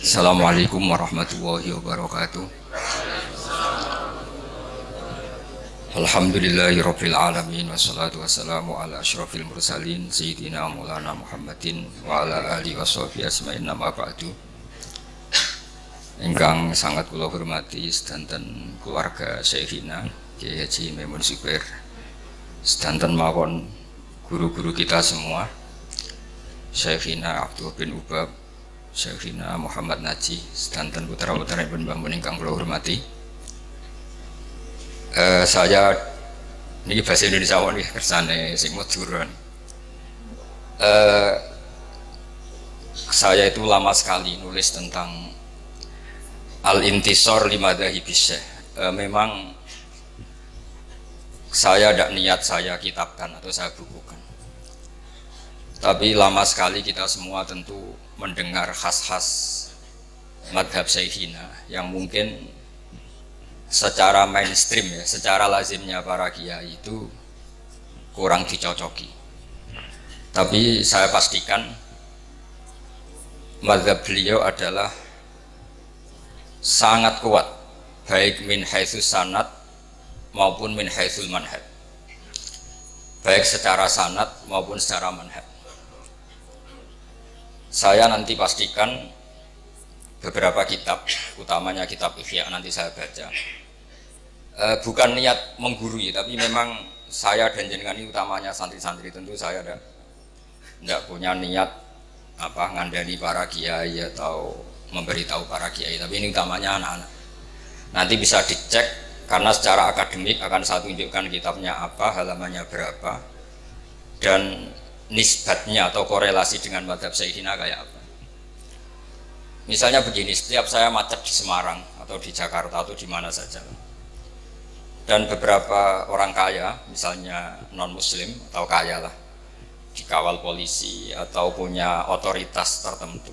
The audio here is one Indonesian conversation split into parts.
Assalamualaikum warahmatullahi wabarakatuh. Alhamdulillahirabbil alamin wassalatu wassalamu ala asyrafil mursalin sayyidina Maulana Muhammadin wa ala alihi washabihi ajmain amma ba'du. Ingkang sangat kula hormati sedanten keluarga Syekhina Kyai Haji Maimun Zubair, sedanten mawon guru-guru kita semua, Syekhina Abdul bin Ubab, Syekhina Muhammad Naji, sedanten putra-putra Ibn Mbah ingkang kula hormati. Saya ini bahasa Indonesia nih kersane sing maduran. Saya itu lama sekali nulis tentang Al-Intisar Limadzahibi Syekh. Memang saya tidak niat saya kitabkan atau saya bukukan, tapi lama sekali kita semua tentu mendengar khas-khas madhab Syekhina yang mungkin secara mainstream ya, secara lazimnya para kiai itu kurang dicocoki. Tapi saya pastikan madhab beliau adalah sangat kuat, baik min haitsus sanad maupun min haitsul manhaj, baik secara sanad maupun secara manhaj. Saya nanti pastikan beberapa kitab, utamanya kitab Ihya nanti saya baca. Bukan niat menggurui, tapi memang saya dan jenengan ini utamanya santri-santri, tentu saya tidak punya niat ngandani para kiai atau memberitahu para kiai, tapi ini utamanya anak-anak. Nanti bisa dicek karena secara akademik akan saya tunjukkan kitabnya apa, halamannya berapa, dan nisbatnya atau korelasi dengan madhab Syekhina kayak apa. Misalnya begini, setiap saya macet di Semarang atau di Jakarta atau di mana saja, dan beberapa orang kaya, misalnya non muslim atau kaya lah, dikawal polisi atau punya otoritas tertentu,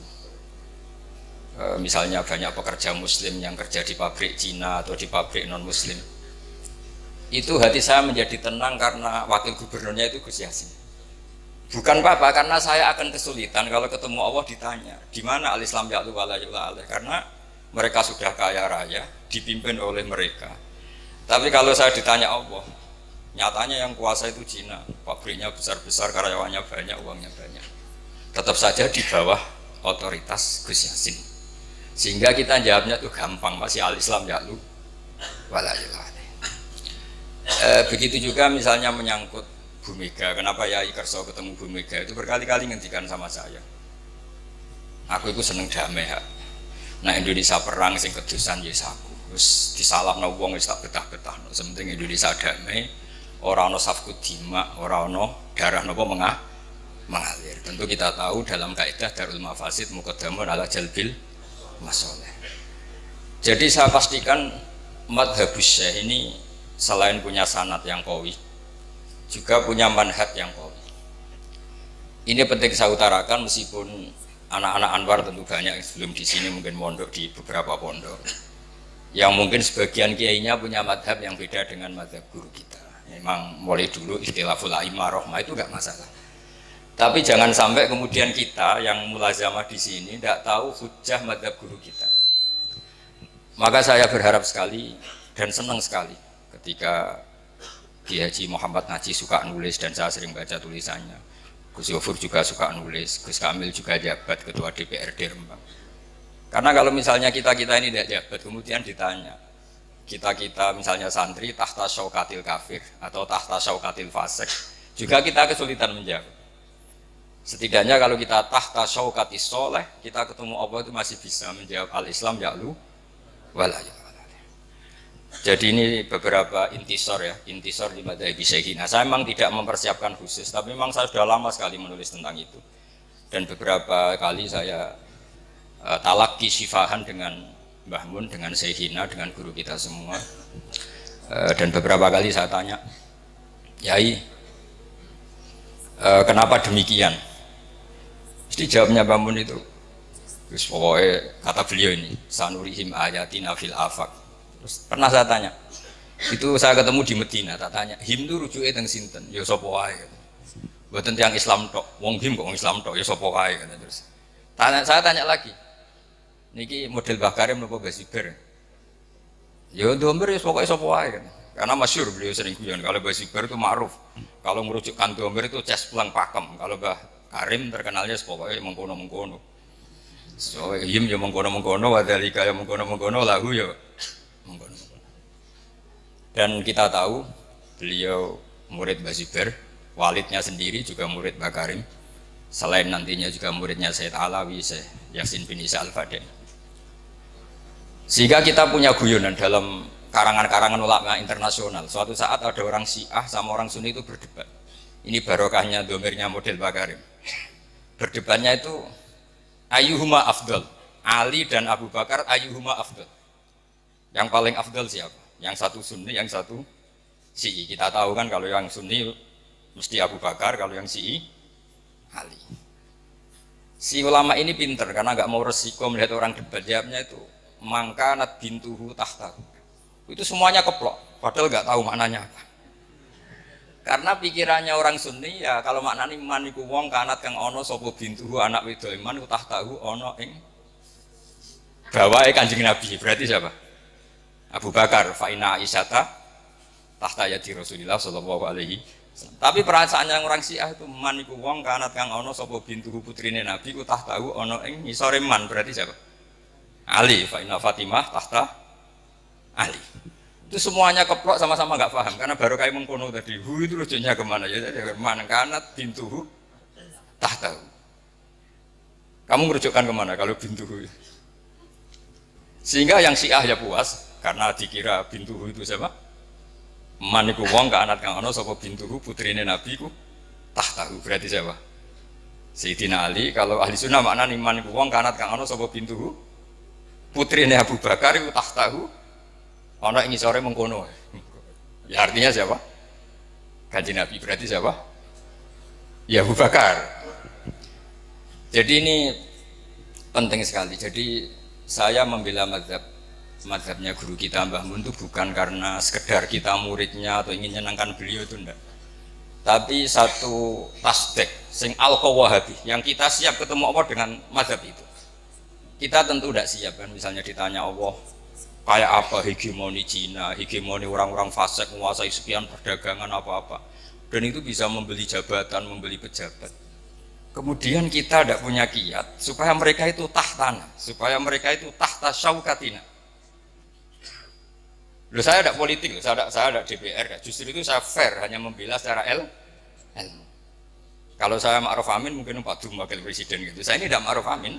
misalnya banyak pekerja muslim yang kerja di pabrik Cina atau di pabrik non muslim, itu hati saya menjadi tenang karena wakil gubernurnya itu Gus Yasin. Bukan apa-apa, karena saya akan kesulitan kalau ketemu Allah ditanya di mana al-Islam ya'lu wa la yu'la alaih, karena mereka sudah kaya raya, dipimpin oleh mereka. Tapi kalau saya ditanya Allah, nyatanya yang kuasa itu Cina, pabriknya besar-besar, karyawannya banyak, uangnya banyak, tetap saja di bawah otoritas Gus Yasin. Sehingga kita jawabnya tuh gampang, masih al-Islam ya'lu wa la yu'la alaih. Begitu juga misalnya menyangkut Bu Mega, kenapa Yai Kerso ketemu Bu Mega itu berkali-kali ngendikan sama saya, aku itu seneng damai ya. Nah Indonesia perang sing kedusan yes aku, terus disalahno wong wis tak betah-betah. Sementing Indonesia damai, ora ono safku dima, ora ono darah nopo mengalir. Tentu kita tahu dalam kaidah Darul Mafasid muqaddamun ala jalbil masoleh. Jadi saya pastikan madhabus Syekh ini selain punya sanad yang qawi, juga punya manhaj yang qawi. Ini penting saya utarakan, meskipun anak-anak Anwar tentu banyak sebelum di sini mungkin mondok di beberapa pondok, yang mungkin sebagian kiainya punya madhab yang beda dengan madhab guru kita. Memang mulai dulu ikhtilaful a'immah rahmah itu enggak masalah. Tapi jangan sampai kemudian kita yang mulazamah di sini tidak tahu hujjah madhab guru kita. Maka saya berharap sekali dan senang sekali ketika Kyai Haji Muhammad Naji suka nulis dan saya sering baca tulisannya. Gus Yofur juga suka nulis, Gus Kamil juga jabat ketua DPRD Rembang. Karena kalau misalnya kita ini tidak jabat, kemudian ditanya, kita misalnya santri tahta syaukatil kafir atau tahta syaukatil fasik, juga kita kesulitan menjawab. Setidaknya kalau kita tahta syaukatis soleh, kita ketemu Allah itu masih bisa menjawab al-Islam ya'lu wa la yu'la. Jadi ini beberapa intisar ya, intisar di madhabi Syekhina. Saya memang tidak mempersiapkan khusus, tapi memang saya sudah lama sekali menulis tentang itu. Dan beberapa kali saya talaki sifahan dengan Mbah Mun, dengan Syekhina, dengan guru kita semua. Dan beberapa kali saya tanya, Yai, kenapa demikian? Jadi jawabnya Mbah Mun itu, terus pokoknya kata beliau ini, sanurihim ayatina fil afaq. Pernah saya tanya, itu saya ketemu di Medina, tak tanya, him itu rujuknya teng sinten, ya sapa wae. Mboten tiyang Islam tok, wong him kok wong Islam tok, ya sapa wae. Terus saya tanya lagi, Niki model Bakarim nopo Basiber. Ya domber ya pokoknya sapa wae kan. Karena masyhur beliau sering guyon kalau Basiber itu ma'ruf. Kalau merujukkan domber itu cespleng pakem. Kalau Mbah Karim terkenalnya pokoknya mengkono-mengkono. So him ya mengkono-mengkono wadalika ya mengkono-mengkono lahu ya mengkono-mengkono. Dan kita tahu beliau murid Basiber, walidnya sendiri juga murid Mbah Karim. Selain nantinya juga muridnya Sayyid Alawi, Syekh Yasin bin Isa Al-Fadil. Sehingga kita punya guyonan dalam karangan-karangan ulama internasional. Suatu saat ada orang Syiah sama orang Sunni itu berdebat. Ini barokahnya domirnya model Bakarim. Berdebatnya itu ayyuhuma afdal, Ali dan Abu Bakar ayyuhuma afdal. Yang paling afdal siapa? Yang satu Sunni, yang satu Syi'i. Kita tahu kan kalau yang Sunni mesti Abu Bakar, kalau yang Syi'i Ali. Si ulama ini pinter karena nggak mau resiko melihat orang debat. Jawabnya itu mangkanat bintuhu tahtahu. Itu semuanya keplok, padahal nggak tahu maknanya apa. Karena pikirannya orang Sunni ya kalau maknanya man iku wong kanat kang ono sapa bintuhu anak wedok iman ku tahtahu ono ing bawahe Kanjeng Nabi. Berarti siapa? Abu Bakar fa inna Aisyata tahta yadi Rasulillah sallallahu alaihi wasallam. Tapi perasaannya orang Syiah itu man iku wong kanat kang ono sapa bintuhu putrine Nabi ku tahtahu ono ing ngisore man. Berarti siapa? Ali, fa inna Fatimah tahta Ali. Itu semuanya keplok sama-sama nggak paham karena baru kayak mengkono tadi. Hu itu rujuknya kemana ya? Man kanat bintuhu tahtahu. Kamu merujukkan kemana kalau bintuhu? Sehingga yang Syiah ya puas karena dikira bintuhu itu siapa? Man iku wong kanat kang ana sapa bintuhu putrine Nabi ku tahtahu. Berarti siapa? Sayyidina Ali. Kalau ahli sunnah maknane man iku wong kanat kang ana sapa bintuhu putrine Abu Bakar itu tahtahu ana ing ngisore mengkono. Ya artinya siapa? Kanjeng Nabi. Berarti siapa? Ya Abu Bakar. Jadi ini penting sekali. Jadi saya membela mazhabnya guru kita Mbah Mun itu bukan karena sekedar kita muridnya atau ingin menyenangkan beliau itu enggak. Tapi satu tasdek sing al-Wahabi yang kita siap ketemu Allah dengan mazhab itu. Kita tentu tidak siap kan, misalnya ditanya Allah kayak apa hegemoni Cina, hegemoni orang-orang fasik menguasai sekian perdagangan apa-apa, dan itu bisa membeli jabatan, membeli pejabat. Kemudian kita tidak punya kiat supaya mereka itu tahtana, supaya mereka itu tahta syaukatina. Loh, saya tidak politik, loh. Saya tidak DPR, justru itu saya fair, hanya membela secara ilmu. Kalau saya Ma'ruf Amin mungkin Pak Dum wakil presiden gitu. Saya ini tidak Ma'ruf Amin.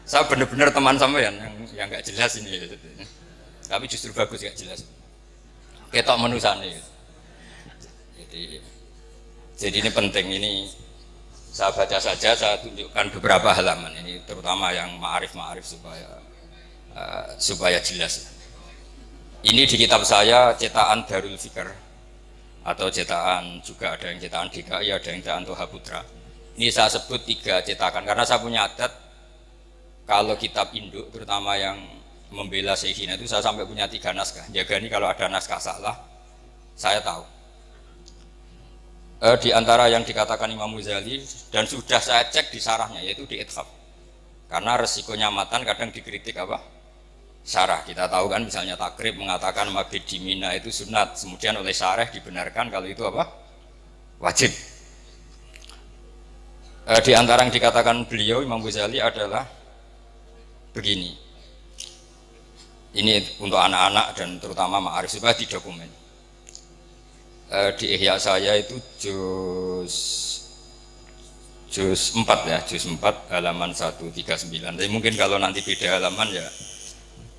Saya benar-benar teman sampean yang nggak jelas ini, tapi justru bagus nggak jelas. Ketok menusane. Jadi ini penting, ini saya baca saja, saya tunjukkan beberapa halaman ini, terutama yang ma'arif supaya jelas. Ini di kitab saya cetakan Darul Fikr atau cetakan juga ada yang cetakan DKI, ada yang cetakan Toha Putra. Ini saya sebut 3 cetakan karena saya punya adat. Kalau kitab induk, terutama yang membela Syekhina itu saya sampai punya 3 naskah. Jaga ini kalau ada naskah salah, saya tahu. Di antara yang dikatakan Imam Ghazali dan sudah saya cek di sarahnya yaitu di Ithaf. Karena resikonya matan kadang dikritik apa? Syarah. Kita tahu kan misalnya Takrib mengatakan mabit di Mina itu sunat, kemudian oleh syarah dibenarkan kalau itu apa? Wajib. Di antara yang dikatakan beliau Imam Ghazali adalah begini, ini untuk anak-anak dan terutama ma'arif supaya di dokumen. Di Ihya saya itu juz 4 ya, juz 4 halaman 139. Tapi mungkin kalau nanti beda halaman ya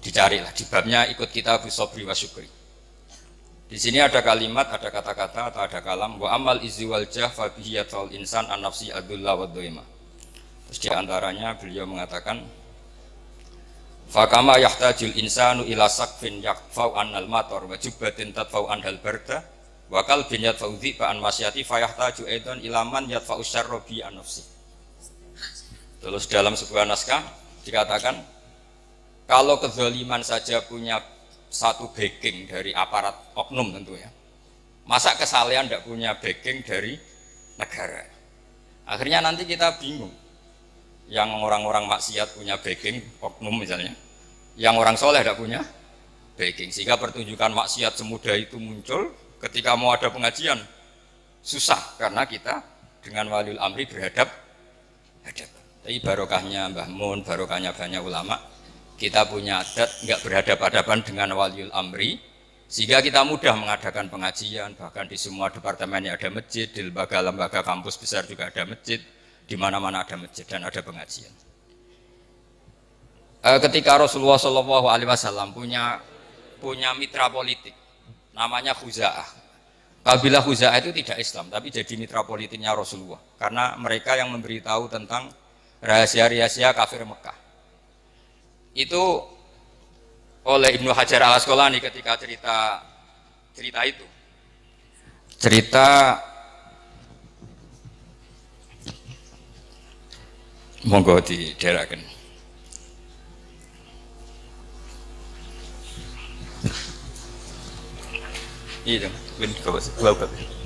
dicarilah di babnya ikut kitab Sobri wa Syukri. Di sini ada kalimat, ada kata-kata atau ada kalam wa amal izi wal jah fa bihi yatul insan an nafsi adulla wa dhaima. Terus di antaranya beliau mengatakan fakama yahtajul insanu ila saqfin yakfau annal matar wa jubbatin tadfau anhal barda wa qalbin yadfau dhiba an masyati fayahtaju aidan ila man yadfau syarra bi an nafsi. Terus dalam sebuah naskah dikatakan kalau kezaliman saja punya satu backing dari aparat oknum tentu ya, masa kesalahan tidak punya backing dari negara. Akhirnya nanti kita bingung Yang orang-orang maksiat punya backing, oknum misalnya. Yang orang soleh tidak punya backing. Sehingga pertunjukan maksiat semudah itu muncul ketika mau ada pengajian. Susah, karena kita dengan waliul amri berhadap-hadapan. Tapi barokahnya Mbah Mun, barokahnya banyak ulama, kita punya adat nggak berhadapan-hadapan dengan waliul amri, sehingga kita mudah mengadakan pengajian. Bahkan di semua departemen ada masjid, di lembaga-lembaga kampus besar juga ada masjid, di mana-mana ada masjid dan ada pengajian. Ketika Rasulullah SAW punya mitra politik, namanya Khuza'ah. Kabilah Khuza'ah itu tidak Islam, tapi jadi mitra politiknya Rasulullah, karena mereka yang memberitahu tentang rahasia-rahasia kafir Mekah. Itu oleh Ibnu Hajar Al Asqalani ketika cerita itu, monggo dideraken. Iya, ben kawas. Welcome. Kan.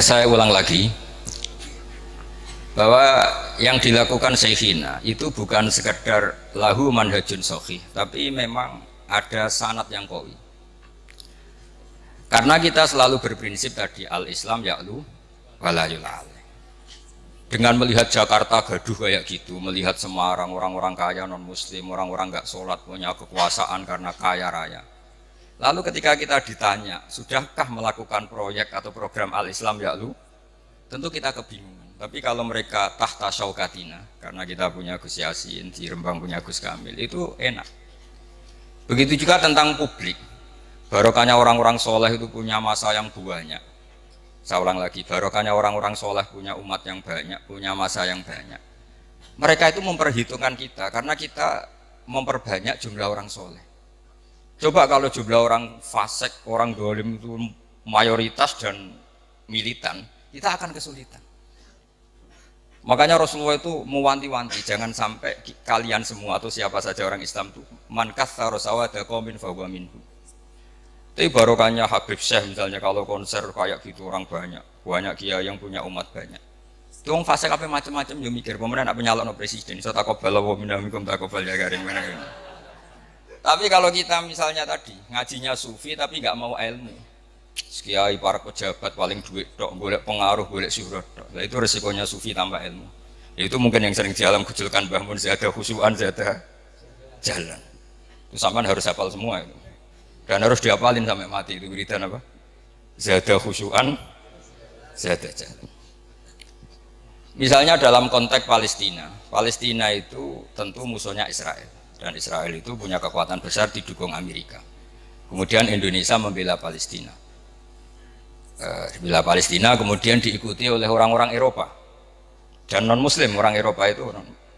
Saya ulang lagi bahwa yang dilakukan Syekhina itu bukan sekedar lahu manhajun sahih, tapi memang ada sanad yang qawi. Karena kita selalu berprinsip tadi al-Islam ya'lu wala yul'al. Dengan melihat Jakarta gaduh kayak gitu, melihat Semarang orang-orang kaya non muslim, orang-orang nggak sholat, punya kekuasaan karena kaya raya. Lalu ketika kita ditanya, sudahkah melakukan proyek atau program al-Islam ya'lu? Tentu kita kebingungan. Tapi kalau mereka tahta syaukatina, karena kita punya Gus Yasin, di Rembang punya Gus Kamil, itu enak. Begitu juga tentang publik. Barokahnya orang-orang soleh itu punya masa yang banyak. Saya ulang lagi, barokahnya orang-orang soleh punya umat yang banyak, punya masa yang banyak. Mereka itu memperhitungkan kita, karena kita memperbanyak jumlah orang soleh. Coba kalau jumlah orang fasik, orang dolim itu mayoritas dan militan, kita akan kesulitan. Makanya Rasulullah itu mewanti-wanti, jangan sampai kalian semua atau siapa saja orang Islam itu man katsara sawada qaumin fa huwa minhum. Tapi barokahnya Habib Syekh misalnya, kalau konser kayak gitu orang banyak kiai yang punya umat banyak. Itu orang fasik apa macam-macam yo mikir pemerintah nak penyalon presiden, iso takobal wa minkum takobal ya garing mana. Tapi kalau kita misalnya tadi ngajinya sufi tapi nggak mau ilmu, kiai para pejabat paling duit tok, golek pengaruh, golek syuhrat tok. Nah, itu resikonya sufi tanpa ilmu. Itu mungkin yang sering di alam kujulkan Mbah Mun, zada khusyuan, zada jalan. Itu sampean harus hafal semua itu. Dan harus dihafalin sampai mati itu wiridan apa? Zada khusyuan, zada jalan. Misalnya dalam konteks Palestina, Palestina itu tentu musuhnya Israel, dan Israel itu punya kekuatan besar didukung Amerika. Kemudian Indonesia membela Palestina. Bela Palestina kemudian diikuti oleh orang-orang Eropa dan non-Muslim. Orang Eropa itu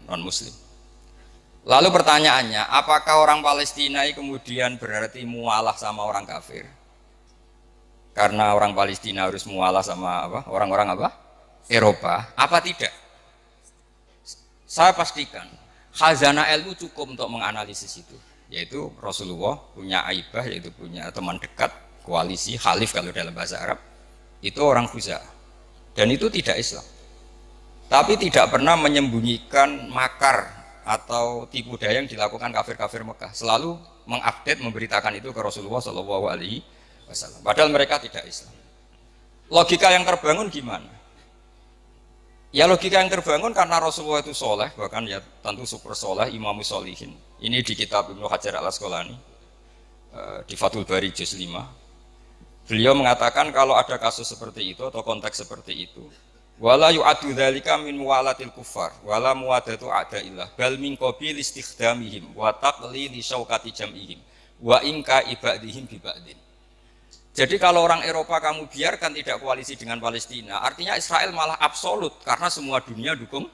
non-Muslim. Lalu pertanyaannya, apakah orang Palestina kemudian berarti mualah sama orang kafir? Karena orang Palestina harus mualah sama apa? Orang-orang apa? Eropa. Apa tidak? Saya pastikan khazanah ilmu cukup untuk menganalisis itu. Yaitu Rasulullah punya aibah, yaitu punya teman dekat, koalisi, khalif kalau dalam bahasa Arab. Itu orang Khuza'ah. Dan itu tidak Islam. Tapi tidak pernah menyembunyikan makar atau tipu daya yang dilakukan kafir-kafir Mekah, selalu mengupdate, memberitakan itu ke Rasulullah SAW. Padahal mereka tidak Islam. Logika yang terbangun gimana? Ya logika yang terbangun karena Rasulullah itu soleh, bahkan ya tentu super soleh, imamus solihin. Ini di kitab Ibnu Hajar Al Asqalani, di Fathul Bari juz 5. Beliau mengatakan kalau ada kasus seperti itu atau konteks seperti itu, wala yu'addu dzalika min muwalatil kufar wala muwadatu a'daillah bal min qabil istikhdamihim wa taqlili syaukati jam'ihim wa inka ibadihim bi ba'din. Jadi kalau orang Eropa kamu biarkan tidak koalisi dengan Palestina, artinya Israel malah absolut karena semua dunia dukung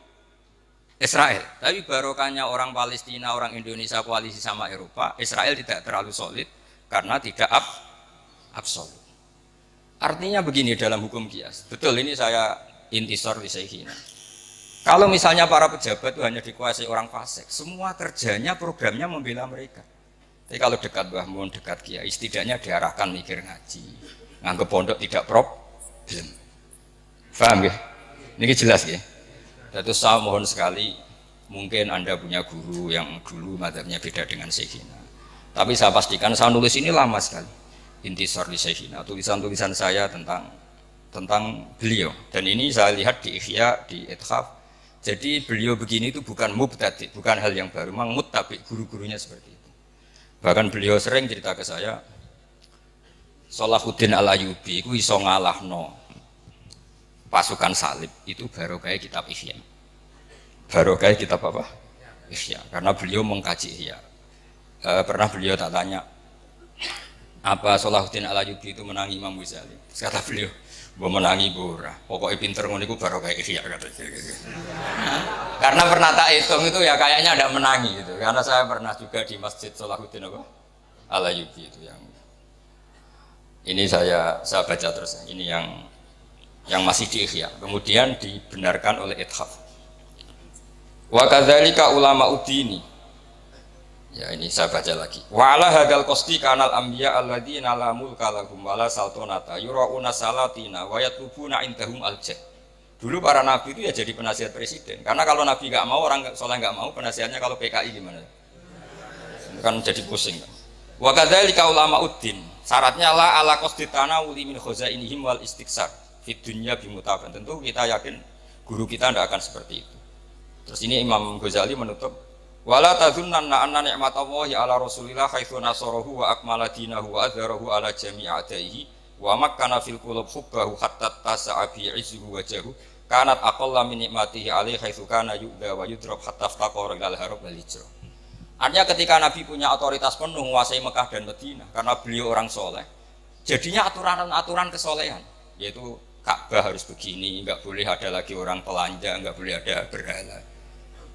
Israel. Tapi barokahnya orang Palestina, orang Indonesia koalisi sama Eropa, Israel tidak terlalu solid karena tidak absolut. Artinya begini dalam hukum kias. Betul ini saya intisor di Syekhina. Kalau misalnya para pejabat itu hanya dikuasai orang fasik, semua kerjanya programnya membela mereka. Tapi kalau dekat Mbah Mun, dekat kiai, setidaknya diarahkan mikir ngaji, nganggep pondok tidak problem. Paham ya? Ini jelas ya. Jadi saya mohon sekali, mungkin Anda punya guru yang dulu mazhabnya beda dengan Syekhina. Tapi saya pastikan saya nulis ini lama sekali. Intisar di Syekhina, tulisan-tulisan saya tentang beliau. Dan ini saya lihat di Ihya, di Ithaf. Jadi beliau begini itu bukan mubtadi, bukan hal yang baru, memang muttabi, guru-gurunya seperti itu. Bahkan beliau sering cerita ke saya, Salahuddin Al-Ayyubi itu iso ngalahno pasukan salib itu barokah kitab Ihya. Barokah kitab apa? Ihya. Karena beliau mengkaji Ihya. Pernah beliau tak tanya, apa Salahuddin Al-Ayyubi itu menangi Imam Ghazali? Kata beliau, "Mbok menangi ora. Pokoknya pinter ngono iku barokah Ihya," katanya. Karena pernah tak hitung itu ya kayaknya ada menangi gitu. Karena saya pernah juga di Masjid Salahuddin Al-Ayyubi itu yang ini saya baca terus. Ini yang masih di Ihya, kemudian dibenarkan oleh Ithaf. Wa kadzalika ulama udini. Ya ini saya baca lagi. Wa ala hadzal qasti kanal anbiya alladzina la mulka lahum wala saltanata yurauna salatina wa yatlubuna indahum al-jah. Dulu para nabi itu ya jadi penasihat presiden. Karena kalau nabi enggak mau, orang soleh enggak mau, penasihatnya kalau PKI gimana? Kan jadi pusing kan. Wa kadzalika ulama uddin. Syaratnya la ala qasti tanawuli min khazainihim wal istiksar. Fit dunya bimutaban. Tentu kita yakin guru kita tidak akan seperti itu. Terus ini Imam Ghazali menutup, wala tazunnanna anna ni'matallahi ala rasulillah haitsu nasarahu wa akmala dinahu wa adzharahu ala jami'i a'daihi wa makkana fil qulub hubbahu hatta tasa'a bi 'izzihi wajahu kanat aqalla min ni'matihi alaihi haitsu kana yu'da wa yudrab hatta iftaqara ilal harab wal hijrah. Artinya ketika Nabi punya otoritas penuh menguasai Mekah dan Madinah karena beliau orang soleh, jadinya aturan-aturan kesolehan, yaitu Ka'bah harus begini, nggak boleh ada lagi orang telanjang, nggak boleh ada berhala.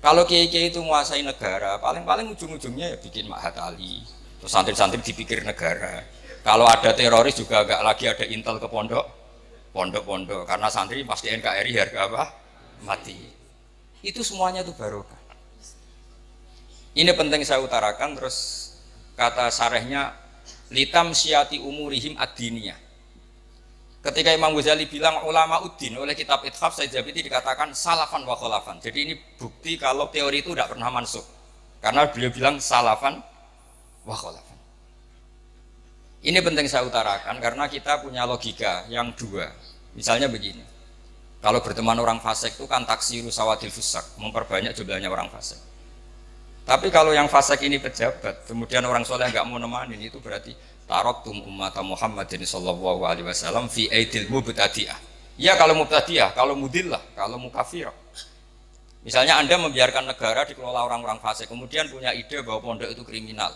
Kalau kiai-kiai itu menguasai negara, paling-paling ujung-ujungnya ya bikin Mahat Ali, terus santri-santri dipikir negara. Kalau ada teroris juga nggak lagi ada intel ke pondok-pondok, karena santri pasti NKRI harga apa? Mati. Itu semuanya itu barokah. Ini penting saya utarakan. Terus kata syarahnya, litam syati umurihim ad-diniyah. Ketika Imam Ghazali bilang ulama uddin, oleh kitab Ithaf Said Zabidi dikatakan salafan wa kholafan. Jadi ini bukti kalau teori itu tidak pernah mansukh. Karena beliau bilang salafan wa kholafan. Ini penting saya utarakan karena kita punya logika yang dua. Misalnya begini, kalau berteman orang fasik itu kan taksiru sawadil fusak, memperbanyak jumlahnya orang fasik. Tapi kalau yang fasik ini pejabat, kemudian orang soleh nggak mau nemanin, itu berarti taraktum ummata Muhammadin sallallahu alaihi wasallam fi aidil mubtadi'ah. Ya kalau mubtadi'ah, kalau mudillah, kalau mukafirah. Misalnya Anda membiarkan negara dikelola orang-orang fasik, kemudian punya ide bahwa pondok itu kriminal,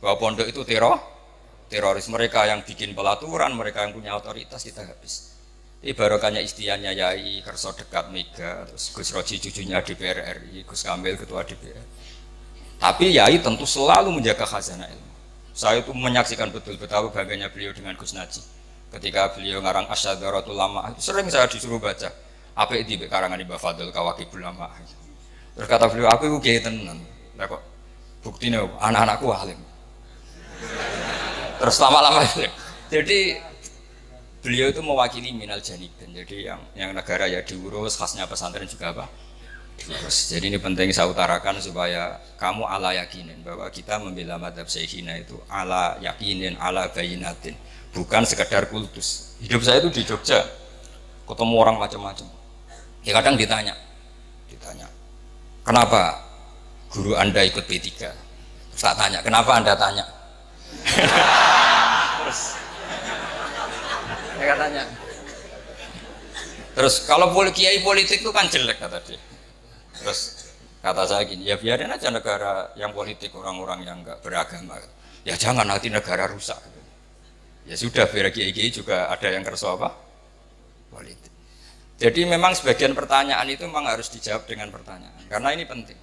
bahwa pondok itu teroris, mereka yang bikin pelaturan, mereka yang punya otoritas, kita habis. Ini barokahnya istiannya Yai Kerso dekat Mega, terus Gus Roji cucunya DPR RI, Gus Kamil ketua DPR. Tapi Yai tentu selalu menjaga khazanah ilmu. Saya itu menyaksikan betul betapa bangganya beliau dengan Gus Najih. Ketika beliau ngarang Asyadaratul Lama, sering saya disuruh baca. Apa itu karangan Mbah Fadl Kawakibul Lama. Terus kata beliau, aku itu kiai tenan. Lah kok buktinya anak-anakku alim. Terus lama-lama. Jadi beliau itu mewakili minal janibin. Jadi yang negara ya diurus, khasnya pesantren juga apa? Diurus. Jadi ini penting saya utarakan supaya kamu ala yakinin bahwa kita membela madhab Syekhina itu ala yakinin, ala bayinatin, bukan sekedar kultus. Hidup saya itu di Jogja, ketemu orang macam-macam. Ya kadang ditanya, kenapa guru Anda ikut P3? Terus tak tanya, kenapa Anda tanya? Terus saya tanya. Terus kalau kiai politik itu kan jelek kata dia. Terus kata saya gini, ya biarin aja negara yang politik orang-orang yang enggak beragama. Ya jangan nanti negara rusak. Ya sudah, biar kiai-kiai juga ada yang kerso apa? Politik. Jadi memang sebagian pertanyaan itu memang harus dijawab dengan pertanyaan, karena ini penting.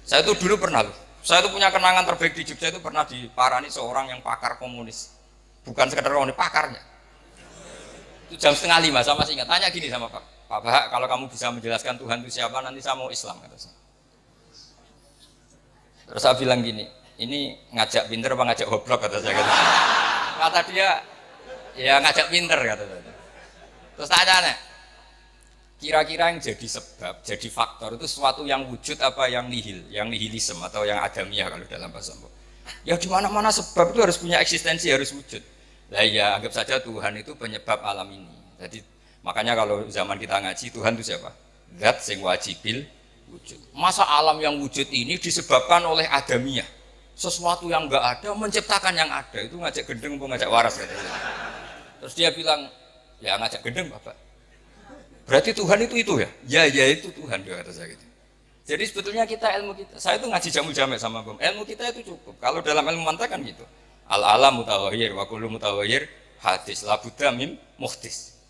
Saya itu dulu pernah loh, saya itu punya kenangan terbaik di Jogja itu pernah diparani seorang yang pakar komunis, bukan sekedar komunis, pakarnya. Itu jam 4:30 saya masih ingat, tanya gini sama Pak Bahak, kalau kamu bisa menjelaskan Tuhan itu siapa, nanti saya mau Islam, kata saya. Terus saya bilang gini, ini ngajak pinter apa ngajak goblok, kata saya gitu. Kata dia, ya ngajak pinter, kata saya. Terus tanya, kira-kira yang jadi sebab, jadi faktor itu sesuatu yang wujud apa yang nihil, yang nihilisme atau yang adamiah kalau dalam bahasa Mbok. Ya di mana-mana sebab itu harus punya eksistensi, harus wujud. Lah ya anggap saja Tuhan itu penyebab alam ini. Jadi makanya kalau zaman kita ngaji Tuhan itu siapa? Zat sing wajibil wujud. Masa alam yang wujud ini disebabkan oleh adamiah? Sesuatu yang enggak ada menciptakan yang ada, itu ngajak gendeng atau ngajak waras katanya. Terus dia bilang, ya ngajak gendeng Bapak. Berarti Tuhan itu ya? Ya itu Tuhan, dia kata saya gitu. Jadi sebetulnya kita ilmu kita, saya itu ngaji Jamul Jamek sama Bom. Ilmu kita itu cukup. Kalau dalam ilmu mantek kan gitu. Al alam mutawahhir wa kullu mutawahhir hadis la budda min muhdis.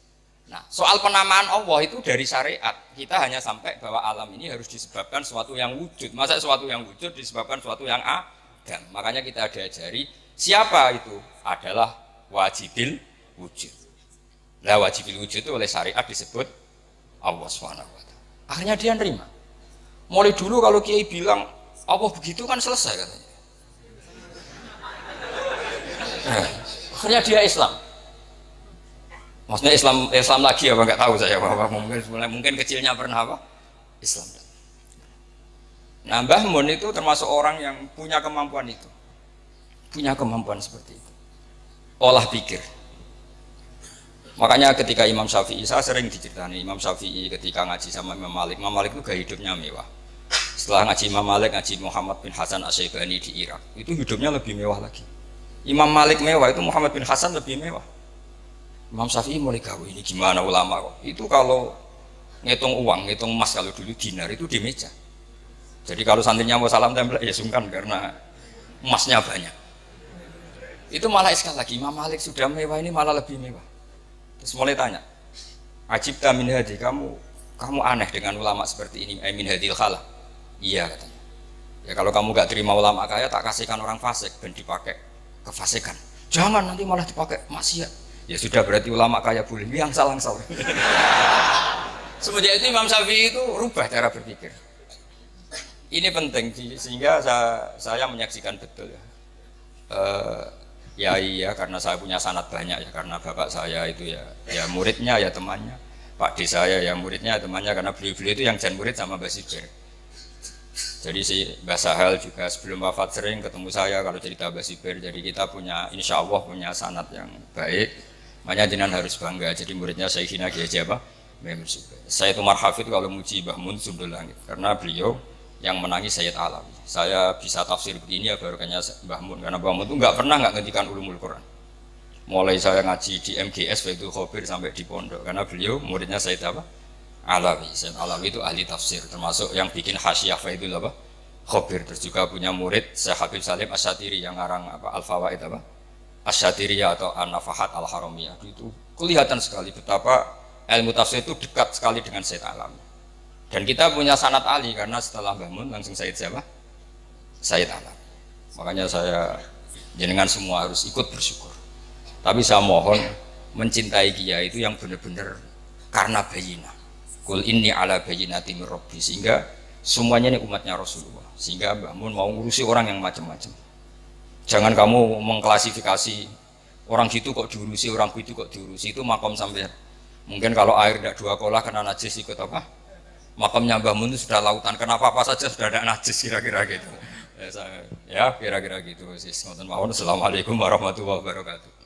Nah, soal penamaan Allah itu dari syariat. Kita hanya sampai bahwa alam ini harus disebabkan sesuatu yang wujud. Masa sesuatu yang wujud disebabkan sesuatu yang adam. Makanya kita diajari siapa itu adalah wajibil wujud. Nah, wajibil wujud itu oleh syariat disebut Allah SWT. Akhirnya dia nerima. Mulai dulu kalau kiai bilang Allah begitu kan selesai katanya. Nah, akhirnya dia Islam. Maksudnya Islam lagi apa nggak tahu saya, mungkin kecilnya pernah apa Islam. Nah, Mbah Mun itu termasuk orang yang punya kemampuan itu, punya kemampuan seperti itu, olah pikir. Makanya ketika Imam Syafi'i, saya sering diceritani Imam Syafi'i ketika ngaji sama Imam Malik itu gaya hidupnya mewah. Setelah ngaji Imam Malik, ngaji Muhammad bin Hasan Asy-Syaibani di Irak, itu hidupnya lebih mewah lagi. Imam Malik mewah, itu Muhammad bin Hasan lebih mewah. Imam Syafi'i mulai gawe ini gimana ulama kok. Itu kalau ngitung uang, ngitung emas kalau dulu dinar itu di meja. Jadi kalau santrinya mau salam tempel ya sungkan karena emasnya banyak. Itu malah sekali lagi Imam Malik sudah mewah ini malah lebih mewah. Terus mulai tanya, Ajibta min hadi, kamu aneh dengan ulama seperti ini, min hadil khala. Iya katanya. Ya kalau kamu gak terima ulama kaya tak kasihkan orang fasik dan dipakai kefasikan. Jangan nanti malah dipakai maksiat. Ya sudah berarti ulama kaya boleh yang salah-salah. Semenjak itu Imam Syafi'i itu rubah cara berpikir. Ini penting sehingga saya menyaksikan betul ya. Iya karena saya punya sanad banyak ya, karena bapak saya itu ya muridnya ya temannya, Pak D saya ya muridnya temannya, karena beliau-beliau itu yang jan murid sama Mbah Sibir. Jadi si Mbah Sahal juga sebelum wafat sering ketemu saya kalau cerita Mbah Sibir. Jadi kita punya insya Allah punya sanad yang baik. Makanya jenengan harus bangga. Jadi muridnya Syekhina Kiai apa? Memang saya itu marhafid kalau muji Mbah Mun Sundul Langit karena beliau yang menangi Sayyid Alawi. Saya bisa tafsir begini ya barokahnya Mbah Mun, karena Mbah Mun itu nggak pernah nggak ngendikan ulumul Quran. Mulai saya ngaji di MGS waktu Khobir sampai di pondok, karena beliau muridnya Sayyid apa? Alawi. Sayyid Alawi itu ahli tafsir, termasuk yang bikin Hasyiah Faidul apa? Khobir. Terus juga punya murid Syekh Habib Salim Asy-Syatiri yang ngarang apa? Al-Fawaid apa? Asy-Syatiriyah atau An-Nafahat Al-Haramiyah. Itu kelihatan sekali betapa ilmu tafsir itu dekat sekali dengan Sayyid Alawi. Dan kita punya sanad Ali karena setelah Mbah Mun langsung Sayyid siapa? Sayyid Alawi. Makanya saya jenengan semua harus ikut bersyukur. Tapi saya mohon mencintai kiai itu yang benar-benar karena bayinah. Qul inni ala bayyinati mir rabbi, sehingga semuanya ini umatnya Rasulullah. Sehingga Mbah Mun mau ngurusi orang yang macam-macam. Jangan kamu mengklasifikasi orang gitu kok diurusi, orang itu kok diurusi, itu makom sampai. Mungkin kalau air tidak dua kolah kena najis ikut apa? Makamnya Mbah Mun itu sudah lautan, kenapa apa saja sudah ada najis kira-kira gitu. Ya kira-kira gitu. Assalamualaikum warahmatullahi wabarakatuh.